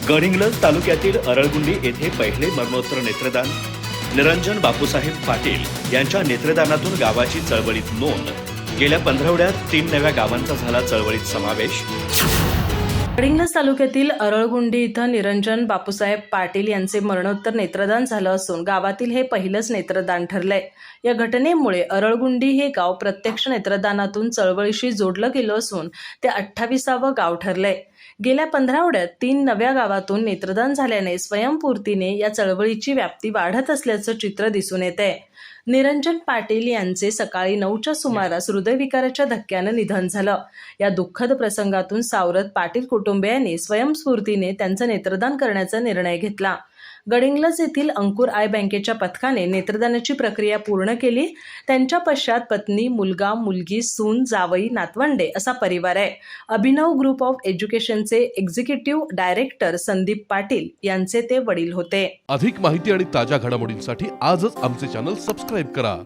गडिंग्लज तालुक्यातील अरळगुंडी येथे पहिले मरणोत्तर नेत्रदान निरंजन बापूसाहेब पाटील यांच्या नेत्रदानातून गावाची चळवळीत नोंद। गेल्या 15 आठवड्यात 3 नव्या गावांचा झाला चळवळीत समावेश। गडिंग्लज तालुक्यातील अरळगुंडी इथं निरंजन बापूसाहेब पाटील यांचे मरणोत्तर नेत्रदान झालं असून गावातील हे पहिलंच नेत्रदान ठरलंय। या घटनेमुळे अरळगुंडी हे गाव प्रत्यक्ष नेत्रदानातून चळवळीशी जोडलं गेलं असून ते 28वे गाव ठरलंय। गेल्या 15 आठवड्यात 3 नव्या गावातून नेत्रदान झाल्याने स्वयंपूर्तीने या चळवळीची व्याप्ती वाढत असल्याचं चित्र दिसून येतंय। निरंजन पाटील यांचे सकाळी 9च्या सुमारास हृदयविकाराच्या धक्क्यानं निधन झालं। या दुःखद प्रसंगातून सावरत पाटील कुटुंबियांनी स्वयंस्फूर्तीने त्यांचं नेत्रदान करण्याचा निर्णय घेतला। गडिंग्लज येथील अंकुर आय बँकेच्या पथकाने नेत्रदानाची प्रक्रिया पूर्ण केली। त्यांच्या पश्चात पत्नी, मुलगा, मुलगी, सून, जावई, नातवंडे असा परिवार आहे। अभिनव ग्रुप ऑफ एज्युकेशनचे एक्झिक्युटिव्ह डायरेक्टर संदीप पाटील यांचे ते वडील होते। अधिक माहिती आणि ताज्या घडामोडींसाठी आजच आमचे चॅनल सबस्क्राइब करा।